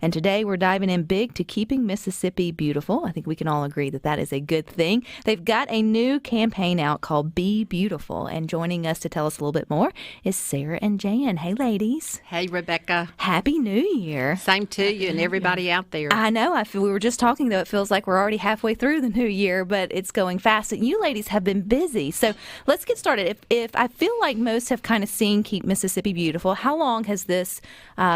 And today we're diving in big to keeping Mississippi beautiful. I think we can all agree that that is a good thing. They've got a new campaign out called Be Beautiful. And joining us to tell us a little bit more is Sarah and Jan. Hey, ladies. Hey, Rebecca. Happy New Year. Same to you and everybody out there. I know. We were just talking, though. It feels like we're already halfway through the new year, but it's going fast. And you ladies have been busy. So let's get started. If I feel like most have kind of seen Keep Mississippi Beautiful, how long has this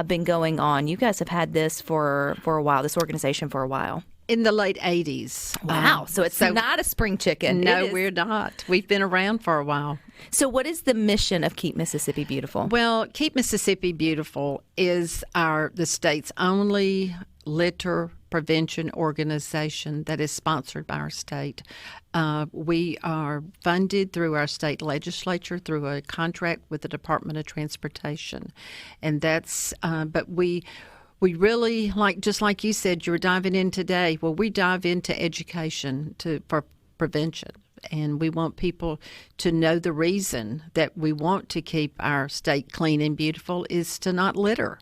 been going on? You guys have had this for a while, this organization for a while. In the late 80s. Wow. So it's not a spring chicken. No, we're not. We've been around for a while. So what is the mission of Keep Mississippi Beautiful? Well, Keep Mississippi Beautiful is the state's only litter prevention organization that is sponsored by our state. We are funded through our state legislature through a contract with the Department of Transportation. And that's, but we really, just like you said, you're diving in today. Well, we dive into education for prevention. And we want people to know the reason that we want to keep our state clean and beautiful is to not litter.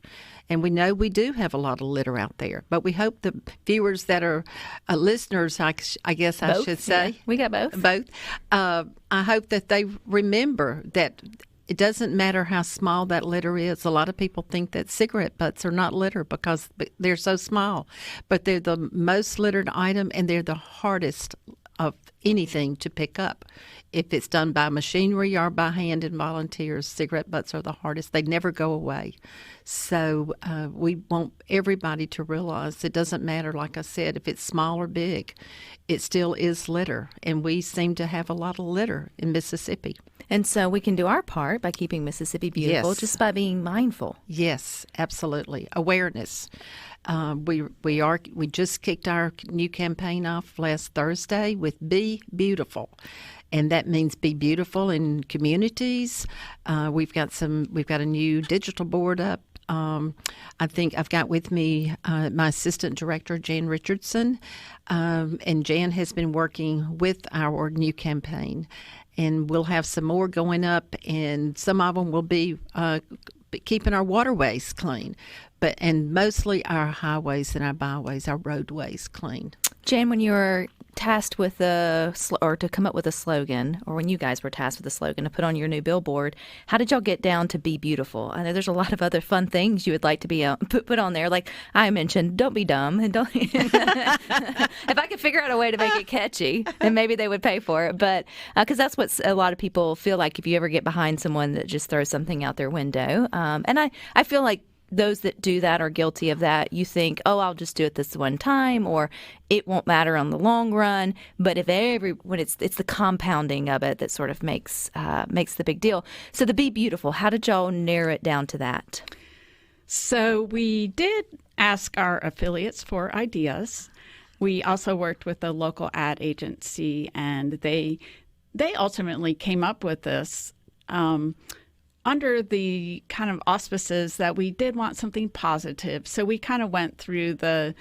And we know we do have a lot of litter out there. But we hope the viewers that are listeners, I guess I should say. Yeah, we got both. Both. I hope that they remember that it doesn't matter how small that litter is. A lot of people think that cigarette butts are not litter because they're so small. But they're the most littered item, and they're the hardest of anything to pick up. If it's done by machinery or by hand and volunteers, cigarette butts are the hardest. They never go away. So we want everybody to realize it doesn't matter, like I said, if it's small or big, it still is litter. And we seem to have a lot of litter in Mississippi. And so we can do our part by keeping Mississippi beautiful, just by being mindful. Yes, absolutely. Awareness. We just kicked our new campaign off last Thursday with Be Beautiful. And that means be beautiful in communities. We've got a new digital board up. I think I've got with me my assistant director, Jan Richardson, and Jan has been working with our new campaign. And we'll have some more going up, and some of them will be keeping our waterways clean, and mostly our highways and our byways, our roadways clean. Jan, when you were tasked with to come up with a slogan, or when you guys were tasked with a slogan to put on your new billboard, how did y'all get down to Be Beautiful? I know there's a lot of other fun things you would like to be put on there. Like I mentioned, don't be dumb. And don't. If I could figure out a way to make it catchy, then maybe they would pay for it. But because that's what a lot of people feel like if you ever get behind someone that just throws something out their window. And I feel like those that do that are guilty of that. You think, oh, I'll just do it this one time, or it won't matter on the long run. But when it's the compounding of it that sort of makes the big deal. So the Be Beautiful, how did y'all narrow it down to that? So we did ask our affiliates for ideas. We also worked with a local ad agency, and they ultimately came up with this. Under the kind of auspices that we did want something positive. So we kind of went through the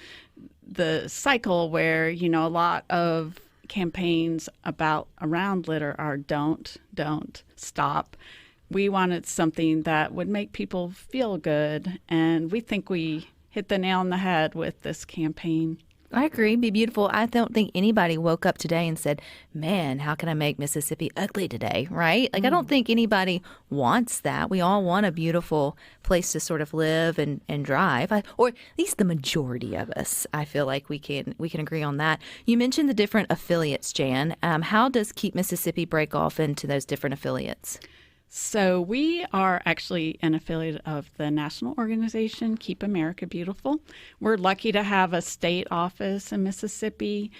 cycle where, a lot of campaigns around litter are don't, stop. We wanted something that would make people feel good, and we think we hit the nail on the head with this campaign. I agree. Be beautiful. I don't think anybody woke up today and said, man, how can I make Mississippi ugly today, right? Like, I don't think anybody wants that. We all want a beautiful place to sort of live and drive, or at least the majority of us. I feel like we can agree on that. You mentioned the different affiliates, Jan. How does Keep Mississippi break off into those different affiliates? So we are actually an affiliate of the national organization, Keep America Beautiful. We're lucky to have a state office in Mississippi.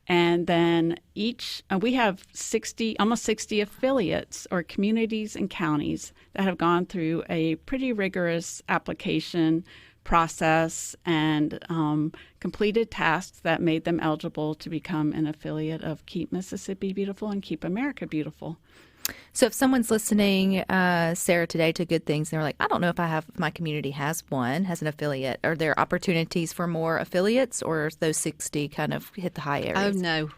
And then we have almost 60 affiliates or communities and counties that have gone through a pretty rigorous application process and completed tasks that made them eligible to become an affiliate of Keep Mississippi Beautiful and Keep America Beautiful. So if someone's listening, Sarah, today to Good Things, and they're like, I don't know if my community has an affiliate. Are there opportunities for more affiliates, or is those 60 kind of hit the high areas? Oh, no.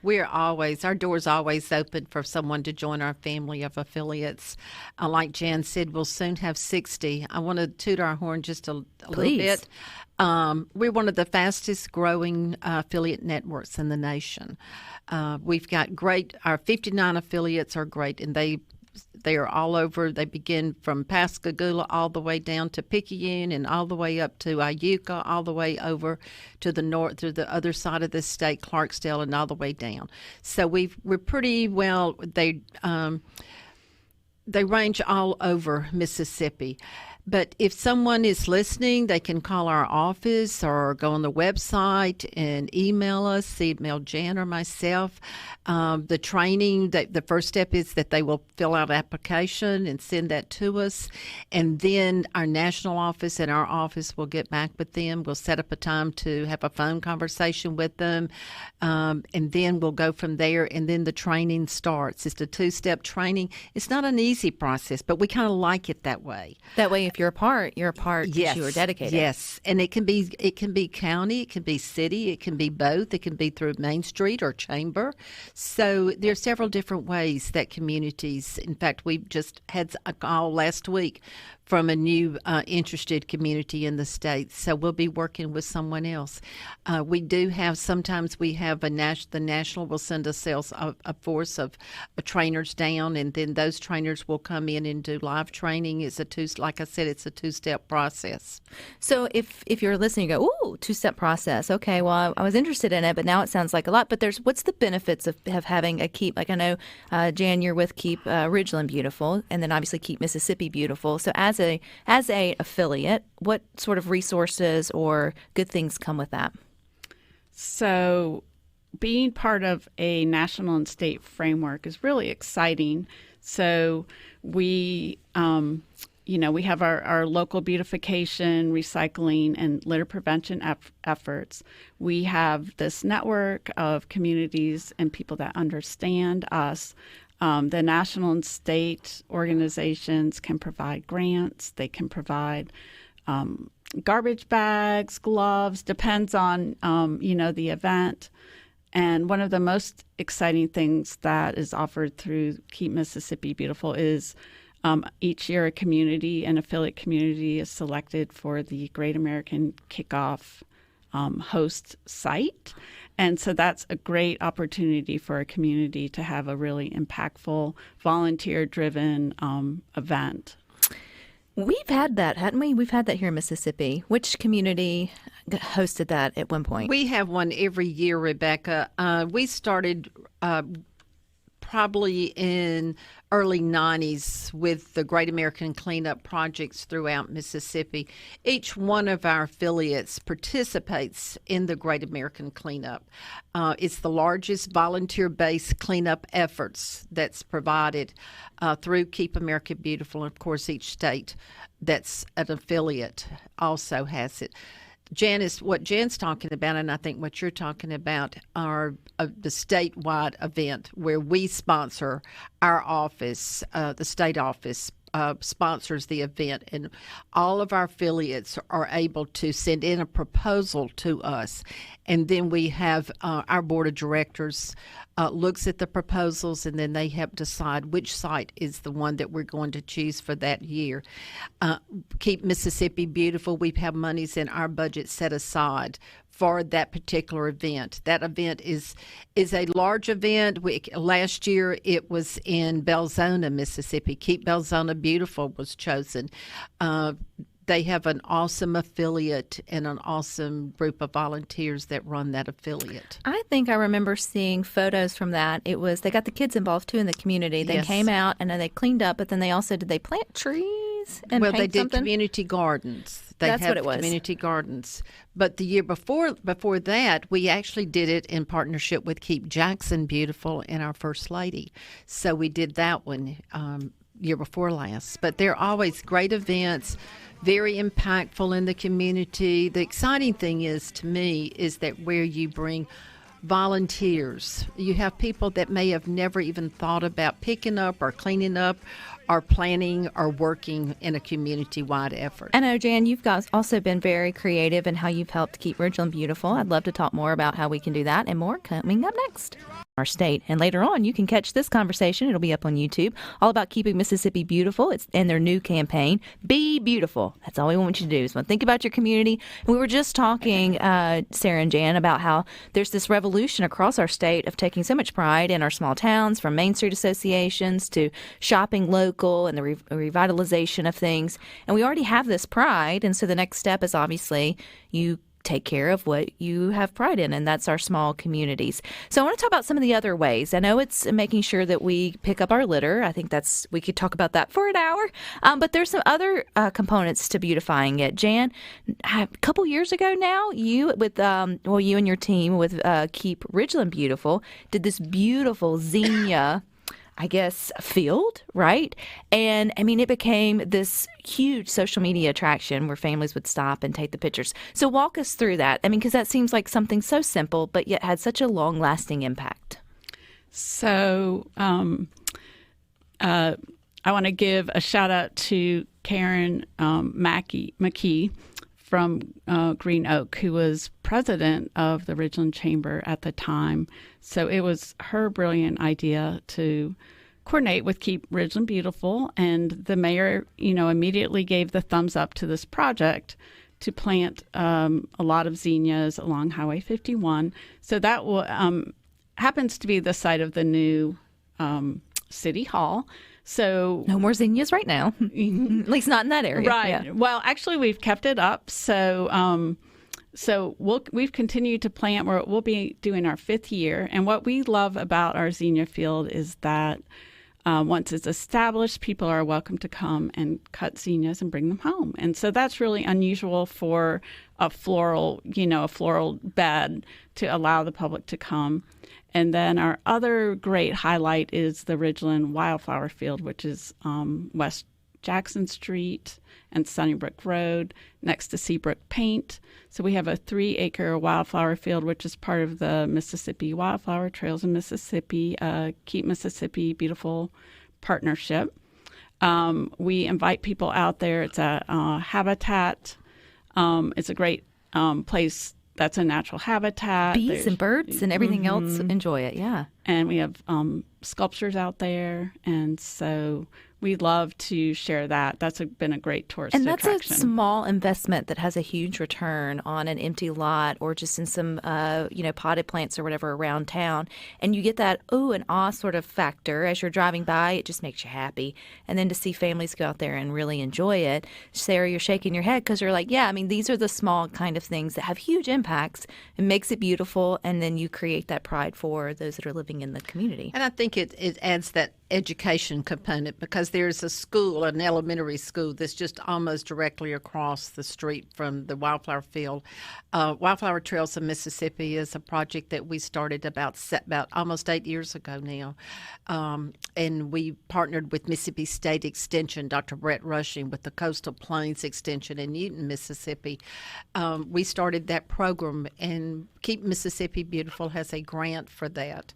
Our door's always open for someone to join our family of affiliates. Like Jan said, we'll soon have 60. I want to toot our horn just a little bit. We're one of the fastest growing affiliate networks in the nation. We've got our 59 affiliates are great, and they are all over. They begin from Pascagoula all the way down to Picayune and all the way up to Iuka, all the way over to the north, to the other side of the state, Clarksdale, and all the way down. So we're pretty well. They range all over Mississippi. But if someone is listening, they can call our office or go on the website and email us, email Jan or myself. The training, the first step is that they will fill out an application and send that to us. And then our national office and our office will get back with them. We'll set up a time to have a phone conversation with them. And then we'll go from there. And then the training starts. It's a 2-step training. It's not an easy process, but we kind of like it that way. That way, if you're a part because yes, you are dedicated. Yes, and it can be county, it can be city, it can be both. It can be through Main Street or Chamber. So there are several different ways that communities. In fact, we just had a call last week from a new interested community in the state. So we'll be working with someone else. We do have, sometimes we have the national will send us a force of trainers down, and then those trainers will come in and do live training. Like I said, it's a 2-step process. So if you're listening, you go, ooh, 2-step process. Okay, well, I was interested in it, but now it sounds like a lot. But what's the benefits of having a Keep? Like I know, Jan, you're with Keep Ridgeland Beautiful, and then obviously Keep Mississippi Beautiful. So as a affiliate, what sort of resources or good things come with that? So being part of a national and state framework is really exciting. So we have our local beautification, recycling, and litter prevention efforts. We have this network of communities and people that understand us. The national and state organizations can provide grants. They can provide garbage bags, gloves, depends on, the event. And one of the most exciting things that is offered through Keep Mississippi Beautiful is each year an affiliate community is selected for the Great American Kickoff host site. And so that's a great opportunity for a community to have a really impactful, volunteer-driven event. We've had that, hadn't we? We've had that here in Mississippi. Which community hosted that at one point? We have one every year, Rebecca. We started probably in early 90s with the Great American Cleanup projects throughout Mississippi. Each one of our affiliates participates in the Great American Cleanup. It's the largest volunteer-based cleanup efforts that's provided through Keep America Beautiful. And of course, each state that's an affiliate also has it. What Jan's talking about, and I think what you're talking about, are the statewide event where we sponsor our office, the state office sponsors the event, and all of our affiliates are able to send in a proposal to us, and then we have our board of directors looks at the proposals, and then they help decide which site is the one that we're going to choose for that year. Keep Mississippi Beautiful, we have monies in our budget set aside for that particular event. That event is a large event. Last year it was in Belzona, Mississippi. Keep Belzona Beautiful was chosen. They have an awesome affiliate and an awesome group of volunteers that run that affiliate. I think I remember seeing photos from that. They got the kids involved too in the community. They came out and then they cleaned up, but then they also did they plant trees and well, paint they did something? Community gardens. That's what it was. Community gardens. But the year before that, we actually did it in partnership with Keep Jackson Beautiful and our First Lady. So we did that one year before last. But they're always great events, very impactful in the community. The exciting thing is, to me, is that where you bring volunteers, you have people that may have never even thought about picking up or cleaning up or planning or working in a community-wide effort. I know, Jan, you've also been very creative in how you've helped keep Ridgeland beautiful. I'd love to talk more about how we can do that and more coming up next. our state. And later on, you can catch this conversation. It'll be up on YouTube, all about keeping Mississippi beautiful. It's in their new campaign, Be Beautiful. That's all we want you to do is think about your community. And we were just talking, Sarah and Jan, about how there's this revolution across our state of taking so much pride in our small towns, from Main Street associations to shopping local and the revitalization of things. And we already have this pride. And so the next step is obviously you take care of what you have pride in, and that's our small communities. So I want to talk about some of the other ways. I know it's making sure that we pick up our litter. I think we could talk about that for an hour. But there's some other components to beautifying it. Jan, a couple years ago now, you and your team with Keep Ridgeland Beautiful did this beautiful zinnia field, right? And I mean, it became this huge social media attraction where families would stop and take the pictures. So walk us through that. I mean, because that seems like something so simple, but yet had such a long-lasting impact. So I want to give a shout out to Karen McKee from Green Oak, who was president of the Ridgeland Chamber at the time. So it was her brilliant idea to coordinate with Keep Ridgeland Beautiful, and the mayor, immediately gave the thumbs up to this project to plant a lot of zinnias along Highway 51. So that happens to be the site of the new city hall. So no more zinnias right now, at least not in that area. Right. Yeah. Well, actually, we've kept it up. So we've continued to plant. We'll be doing our 5th year. And what we love about our zinnia field is that once it's established, people are welcome to come and cut zinnias and bring them home. And so that's really unusual for a floral bed to allow the public to come. And then our other great highlight is the Ridgeland Wildflower Field, which is West Jackson Street and Sunnybrook Road next to Seabrook Paint. So we have a 3-acre wildflower field, which is part of the Mississippi Wildflower Trails in Mississippi, Keep Mississippi Beautiful partnership. We invite people out there. It's a habitat. It's a great place that's a natural habitat. Bees and birds and everything else enjoy it, yeah. And we have sculptures out there, and so we love to share that. That's been a great tourist attraction. And that's a small investment that has a huge return on an empty lot or just in some, potted plants or whatever around town. And you get that ooh and ah sort of factor as you're driving by. It just makes you happy. And then to see families go out there and really enjoy it. Sarah, you're shaking your head because you're like, yeah, I mean, these are the small kind of things that have huge impacts. It makes it beautiful, and then you create that pride for those that are living in the community. And I think it adds that education component, because there's a school, an elementary school, that's just almost directly across the street from the wildflower field. Wildflower Trails of Mississippi is a project that we started about almost 8 years ago now. And we partnered with Mississippi State Extension, Dr. Brett Rushing, with the Coastal Plains Extension in Newton, Mississippi. We started that program, and Keep Mississippi Beautiful has a grant for that.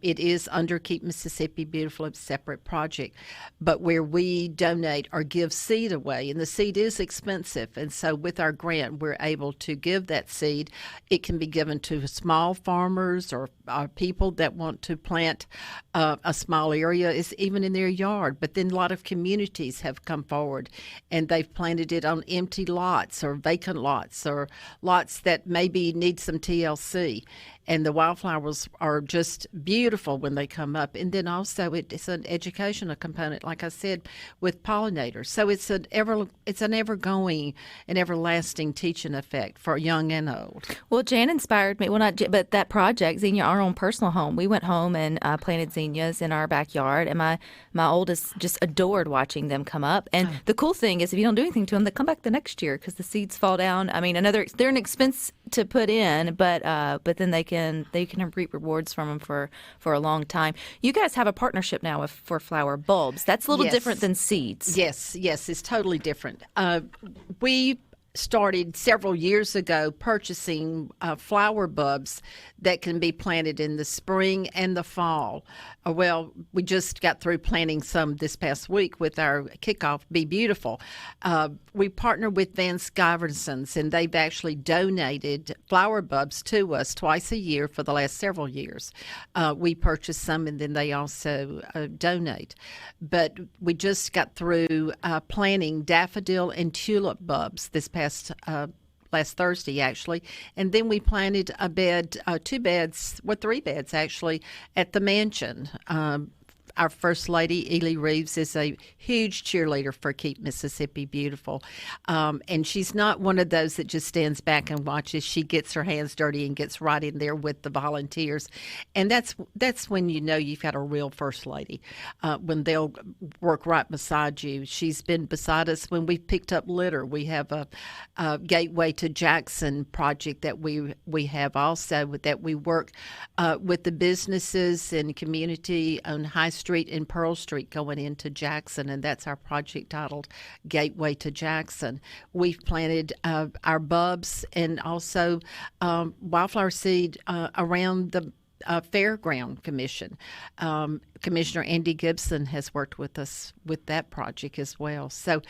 It is under Keep Mississippi Beautiful, a separate project, but where we donate or give seed away, and the seed is expensive. And so with our grant, we're able to give that seed. It can be given to small farmers or people that want to plant a small area, is even in their yard. But then a lot of communities have come forward, and they've planted it on empty lots or vacant lots or lots that maybe need some TLC. And the wildflowers are just beautiful when they come up. And then also it's an educational component, like I said, with pollinators. So it's an ever-going and everlasting teaching effect for young and old. Well, Jan inspired me. Well, but that project, Zinnia, our own personal home, we went home and planted zinnias in our backyard. And my oldest just adored watching them come up. And the cool thing is, if you don't do anything to them, they come back the next year because the seeds fall down. I mean, they're an expense to put in, but then they can reap rewards from them for a long time. You guys have a partnership now for flower bulbs. That's a little different than seeds. Yes, it's totally different. We started several years ago purchasing flower bulbs that can be planted in the spring and the fall. Well, we just got through planting some this past week with our kickoff, Be Beautiful. We partner with Van Skyversons, and they've actually donated flower bulbs to us twice a year for the last several years. We purchase some, and then they also donate. But we just got through planting daffodil and tulip bulbs this past last Thursday, actually. And then we planted a bed, three beds, actually, at the mansion. Our First Lady, Ely Reeves, is a huge cheerleader for Keep Mississippi Beautiful. And she's not one of those that just stands back and watches. She gets her hands dirty and gets right in there with the volunteers. And that's when you know you've got a real First Lady, when they'll work right beside you. She's been beside us when we picked up litter. We have a Gateway to Jackson project that we have also, that we work with the businesses and community on High Street and Pearl Street going into Jackson, and that's our project titled Gateway to Jackson. We've planted our bulbs and also wildflower seed around the Fairground Commission. Commissioner Andy Gibson has worked with us with that project as well. So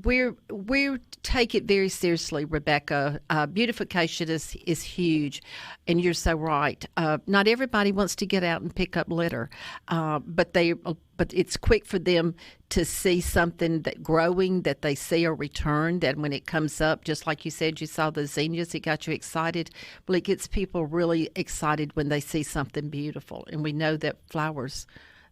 we take it very seriously, Rebecca. Beautification is huge, and you're so right. Not everybody wants to get out and pick up litter, but it's quick for them to see something that growing, that they see a return, that when it comes up, just like you said, you saw the zinnias, it got you excited. Well, it gets people really excited when they see something beautiful, and we know that flowers,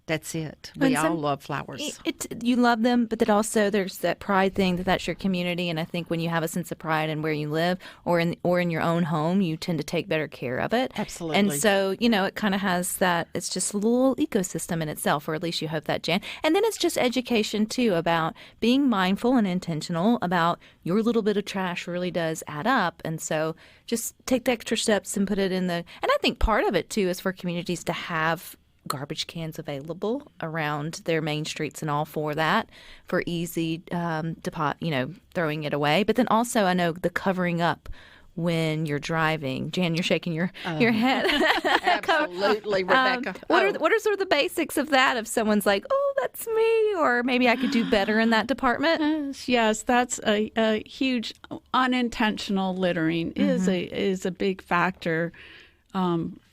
that's it. We all love flowers. You love them, but then also there's that pride thing that's your community. And I think when you have a sense of pride in where you live or in your own home, you tend to take better care of it. Absolutely. And so, it kind of has that, it's just a little ecosystem in itself, or at least you hope that, Jan. And then it's just education, too, about being mindful and intentional about your little bit of trash really does add up. And so just take the extra steps and put it in and I think part of it, too, is for communities to have garbage cans available around their main streets and all for easy throwing it away. But then also I know the covering up when you're driving. Jan, you're shaking your head. Absolutely, Rebecca. What are sort of the basics of that if someone's like, oh, that's me, or maybe I could do better in that department? Yes, that's a huge unintentional littering is a big factor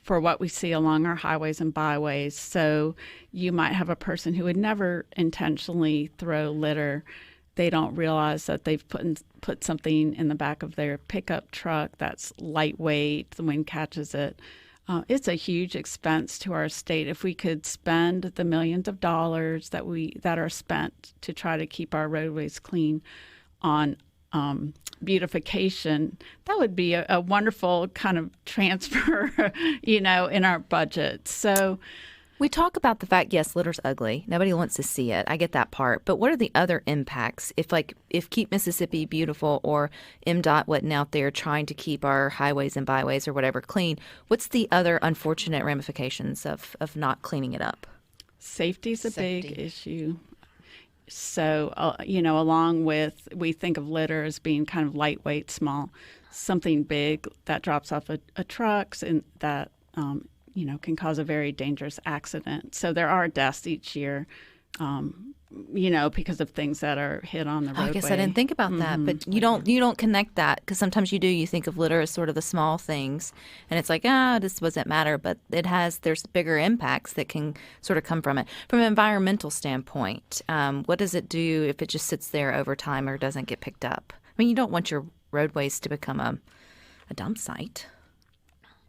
for what we see along our highways and byways. So you might have a person who would never intentionally throw litter. They don't realize that they've put something in the back of their pickup truck that's lightweight. The wind catches it. It's a huge expense to our state. If we could spend the millions of dollars that are spent to try to keep our roadways clean on beautification, that would be a wonderful kind of transfer, in our budget. So we talk about the fact, yes, litter's ugly. Nobody wants to see it. I get that part. But what are the other impacts? If Keep Mississippi Beautiful or MDOT wasn't out there trying to keep our highways and byways or whatever clean, what's the other unfortunate ramifications of not cleaning it up? Safety's a big issue. So, along with, we think of litter as being kind of lightweight, small, something big that drops off a truck and that, can cause a very dangerous accident. So there are deaths each year, because of things that are hit on the roadway. I guess I didn't think about that, but you don't connect that, because sometimes you do. You think of litter as sort of the small things, and it's like, this doesn't matter, but there's bigger impacts that can sort of come from it. From an environmental standpoint, what does it do if it just sits there over time or doesn't get picked up? I mean, you don't want your roadways to become a dump site.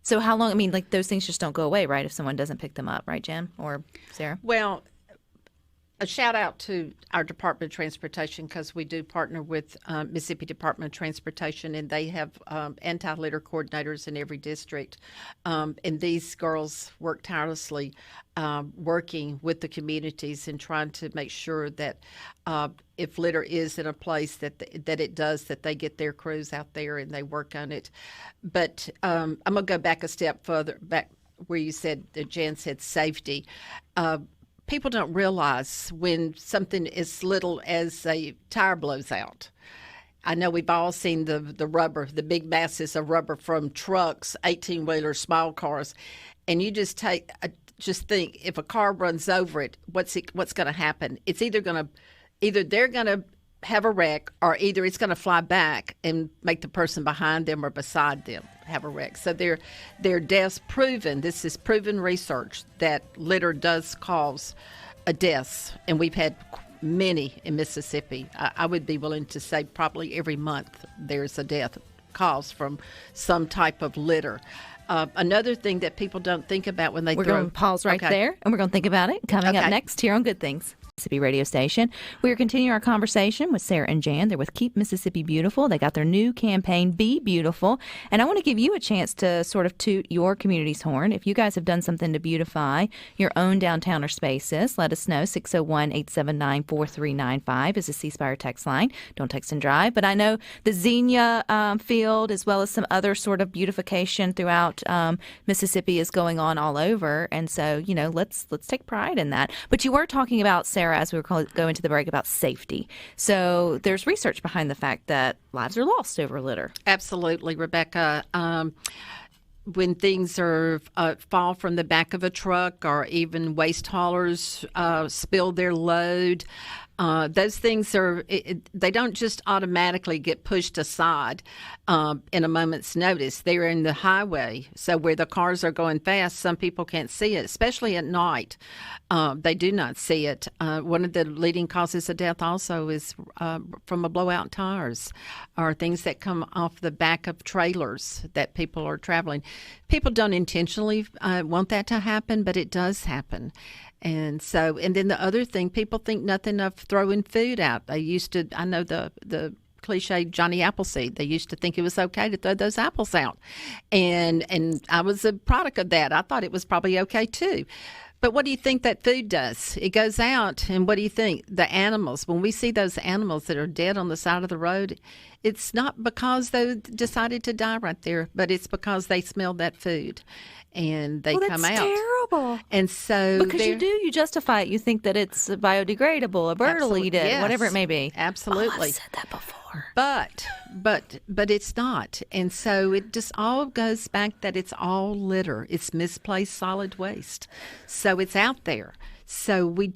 So how long? I mean, those things just don't go away, right? If someone doesn't pick them up, right, Jan or Sarah? Well, a shout out to our Department of Transportation, because we do partner with Mississippi Department of Transportation, and they have anti-litter coordinators in every district. And these girls work tirelessly working with the communities and trying to make sure that if litter is in a place that it does, that they get their crews out there and they work on it. But I'm going to go back a step further, back where you said, Jan said safety. People don't realize when something as little as a tire blows out, I know we've all seen the rubber, the big masses of rubber from trucks, 18-wheelers, small cars, and you just just think if a car runs over it, what's going to happen? It's either they're going to have a wreck, or either it's going to fly back and make the person behind them or beside them have a wreck. So their deaths proven. This is proven research that litter does cause a death, and we've had many in Mississippi. I would be willing to say probably every month there's a death caused from some type of litter. Another thing that people don't think about when we're going to pause right there, and we're going to think about it coming up next here on Good Things. Mississippi radio station. We are continuing our conversation with Sarah and Jan. They're with Keep Mississippi Beautiful. They got their new campaign, Be Beautiful. And I want to give you a chance to sort of toot your community's horn. If you guys have done something to beautify your own downtown or spaces, let us know. 601-879-4395 is the C Spire text line. Don't text and drive. But I know the Xenia field, as well as some other sort of beautification throughout Mississippi, is going on all over. And so, let's take pride in that. But you were talking about, Sarah, as we were going to the break, about safety. So there's research behind the fact that lives are lost over litter. Absolutely, Rebecca. When things are fall from the back of a truck, or even waste haulers spill their load, those things they don't just automatically get pushed aside in a moment's notice. They're in the highway, so where the cars are going fast, some people can't see it, especially at night. They do not see it. One of the leading causes of death also is from a blowout tires, or things that come off the back of trailers that people are traveling. People don't intentionally want that to happen, but it does happen. And then the other thing, people think nothing of throwing food out. I know the cliche Johnny Appleseed, they used to think it was okay to throw those apples out. And I was a product of that. I thought it was probably okay too. But what do you think that food does? It goes out, and what do you think? The animals, when we see those animals that are dead on the side of the road, it's not because they decided to die right there, but it's because they smelled that food and they come out. That's terrible. And so because you justify it. You think that it's biodegradable, a bird will eat it, yes, whatever it may be. Absolutely. Oh, I've said that before. But it's not. And so it just all goes back that it's all litter. It's misplaced solid waste. So it's out there. So we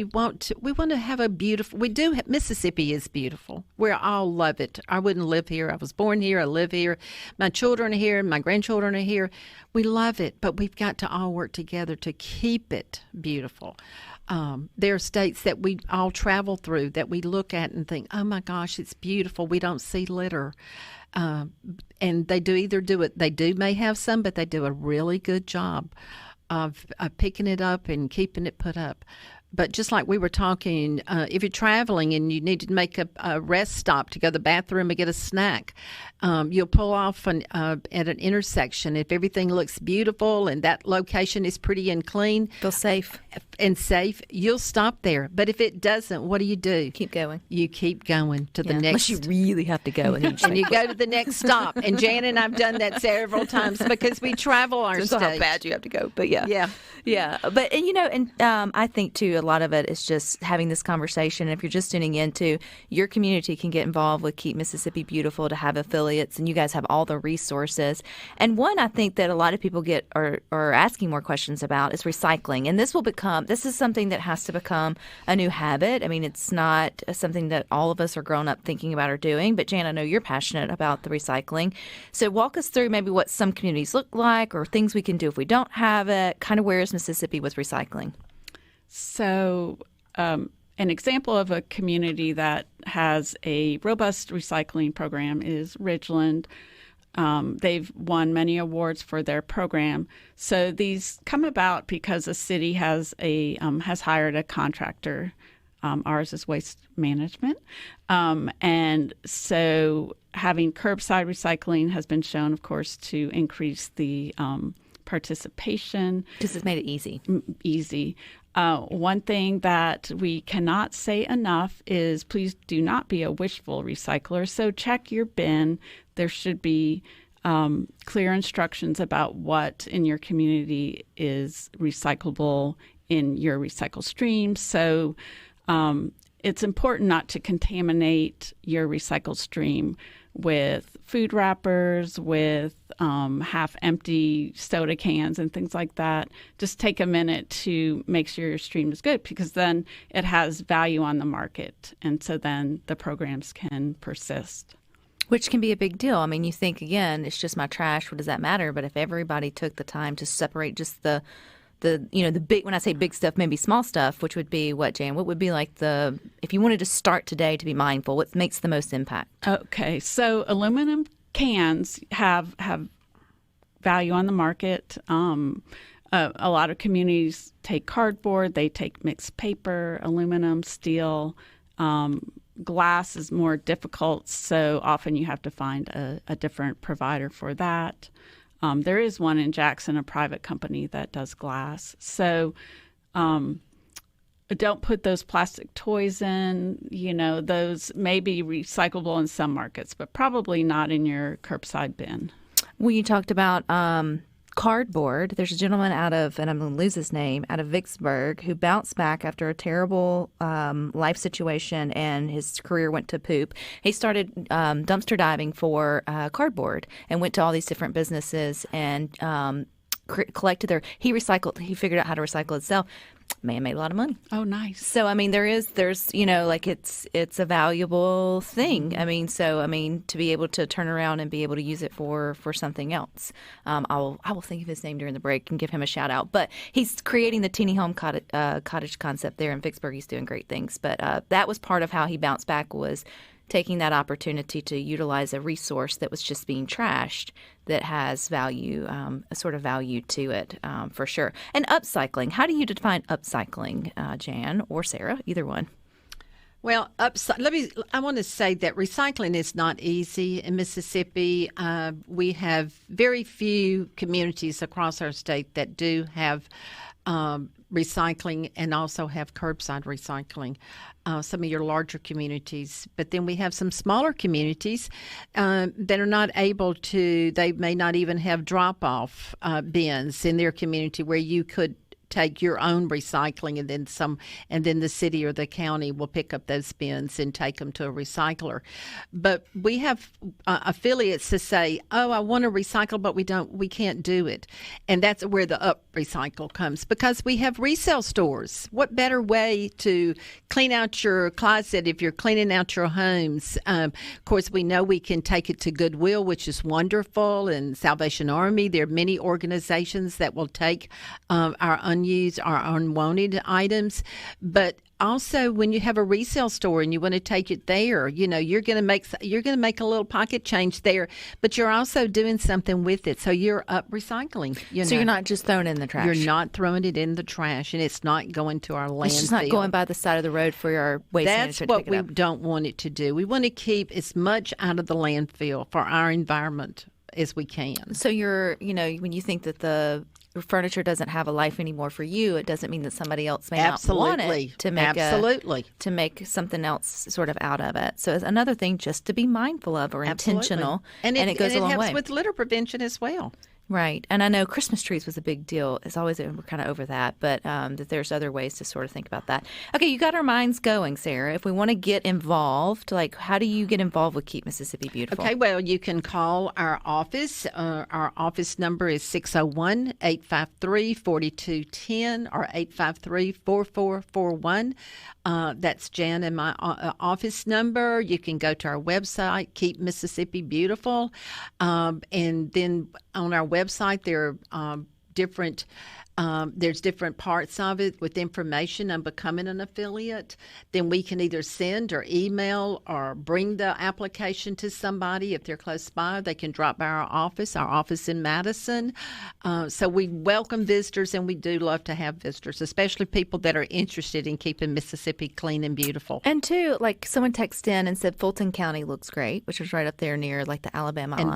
want to have a beautiful. Mississippi is beautiful. We all love it. I wouldn't live here. I was born here. I live here. My children are here. My grandchildren are here. We love it, but we've got to all work together to keep it beautiful. There are states that we all travel through that we look at and think, oh my gosh, it's beautiful. We don't see litter. And they may have some, but they do a really good job of picking it up and keeping it put up. But just like we were talking, if you're traveling and you need to make a rest stop to go to the bathroom and get a snack, you'll pull off at an intersection. If everything looks beautiful and that location is pretty and clean, feel safe, you'll stop there. But if it doesn't, what do? Keep going. You keep going to the next. Unless you really have to go. And you go to the next stop. And Jan and I've done that several times because we travel our state. How bad you have to go. But yeah. But, I think, too, a lot of it is just having this conversation. If you're just tuning into, your community can get involved with Keep Mississippi Beautiful to have affiliates, and you guys have all the resources. And one I think that a lot of people are asking more questions about is recycling. And this is something that has to become a new habit. I mean, it's not something that all of us are grown up thinking about or doing. But Jan, I know you're passionate about the recycling. So walk us through maybe what some communities look like, or things we can do if we don't have it. Kind of where is Mississippi with recycling? So an example of a community that has a robust recycling program is Ridgeland. They've won many awards for their program. So these come about because the city has hired a contractor. Ours is waste management. And so having curbside recycling has been shown, of course, to increase the participation. Because it's made it easy. Easy. One thing that we cannot say enough is please do not be a wishful recycler. So check your bin. There should be clear instructions about what in your community is recyclable in your recycle stream. So it's important not to contaminate your recycled stream with food wrappers, with half-empty soda cans and things like that. Just take a minute to make sure your stream is good, because then it has value on the market, and so then the programs can persist. Which can be a big deal. I mean, you think, again, it's just my trash. What does that matter? But if everybody took the time to separate just the big, when I say big stuff, maybe small stuff, which would be what, Jan? What would be like if you wanted to start today to be mindful, what makes the most impact? Okay, so aluminum cans have value on the market. A lot of communities take cardboard, they take mixed paper, aluminum, steel. Glass is more difficult, so often you have to find a different provider for that. There is one in Jackson, a private company that does glass. So don't put those plastic toys in. Those may be recyclable in some markets, but probably not in your curbside bin. Well, you talked about cardboard. There's a gentleman and I'm going to lose his name, out of Vicksburg, who bounced back after a terrible life situation, and his career went to poop. He started dumpster diving for cardboard and went to all these different businesses and collected he figured out how to recycle itself. Man, made a lot of money. Oh, nice. So, I mean, there's, it's a valuable thing. I mean, to be able to turn around and be able to use it for something else. I will think of his name during the break and give him a shout out. But he's creating the teeny home cottage concept there in Vicksburg. He's doing great things. But that was part of how he bounced back, was taking that opportunity to utilize a resource that was just being trashed that has value, a sort of value to it, for sure. And upcycling. How do you define upcycling, Jan or Sarah? Either one. Well, I want to say that recycling is not easy in Mississippi. We have very few communities across our state that do have recycling and also have curbside recycling. Some of your larger communities, but then we have some smaller communities that are not able to. They may not even have drop-off bins in their community where you could take your own recycling, and then the city or the county will pick up those bins and take them to a recycler. But we have affiliates to say, "Oh, I want to recycle, but we can't do it," and that's where the up recycle comes, because we have resale stores. What better way to clean out your closet if you're cleaning out your homes? Of course, we know we can take it to Goodwill, which is wonderful, and Salvation Army. There are many organizations that will take our unused or unwanted items, but also when you have a resale store and you want to take it there, you're going to make a little pocket change there, but you're also doing something with it. So you're up recycling. So you're not just throwing it in the trash. You're not throwing it in the trash, and it's not going to our landfill. It's just not going by the side of the road for our waste manager to pick it up. That's what we don't want it to do. We want to keep as much out of the landfill for our environment as we can. So when you think that the furniture doesn't have a life anymore for you, it doesn't mean that somebody else may not want it to make something else sort of out of it. So it's another thing just to be mindful of, or intentional, and it goes a long way. And it helps with litter prevention as well. Right. And I know Christmas trees was a big deal. It's always, we're kind of over that, but that there's other ways to sort of think about that. Okay, you got our minds going, Sarah. If we want to get involved, how do you get involved with Keep Mississippi Beautiful? Okay, well, you can call our office. Our office number is 601-853-4210 or 853-4441. That's Jan and my office number. You can go to our website, Keep Mississippi Beautiful, and then on our website there are there's different parts of it with information on becoming an affiliate. Then we can either send or email or bring the application to somebody. If they're close by, they can drop by our office in Madison. So we welcome visitors, and we do love to have visitors, especially people that are interested in keeping Mississippi clean and beautiful. And too, someone texted in and said Fulton County looks great, which is right up there near the Alabama line. And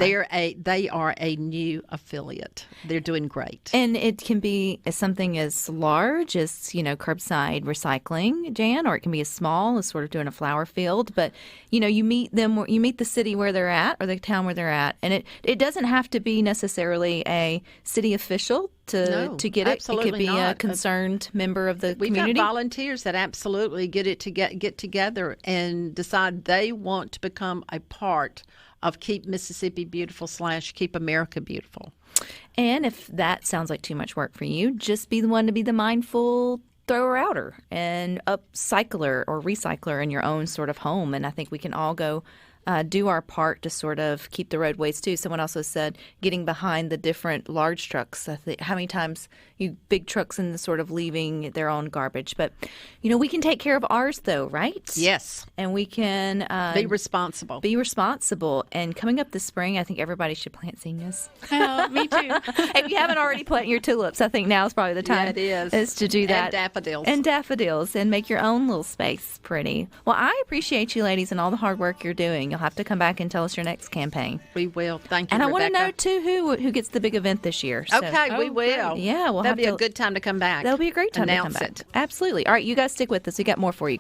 they are a new affiliate. They're doing great. And it can be something as large as, curbside recycling, Jan, or it can be as small as sort of doing a flower field. But, you meet the city where they're at, or the town where they're at. And it doesn't have to be necessarily a city official to get it. It could absolutely be a not. concerned member of the We've community. got volunteers that absolutely get together and decide they want to become a part of Keep Mississippi Beautiful / Keep America Beautiful. And if that sounds like too much work for you, just be the one to be the mindful thrower-outer and upcycler or recycler in your own sort of home. And I think we can all go do our part to sort of keep the roadways too. Someone also said getting behind the different large trucks. I think, how many times you big trucks and sort of leaving their own garbage. But, we can take care of ours though, right? Yes. And we can be responsible. Be responsible. And coming up this spring, I think everybody should plant zinnias. Oh, me too. If you haven't already planted your tulips, I think now is probably the time is to do that. And daffodils. And make your own little space pretty. Well, I appreciate you ladies and all the hard work you're doing. You'll have to come back and tell us your next campaign. We will. Thank you, And I want to Rebecca. know, too, who gets the big event this year. So. Okay, we will. Yeah, That'll be a good time to come back. That'll be a great time to come Announce back. it. Absolutely. All right, you guys stick with us. We got more for you.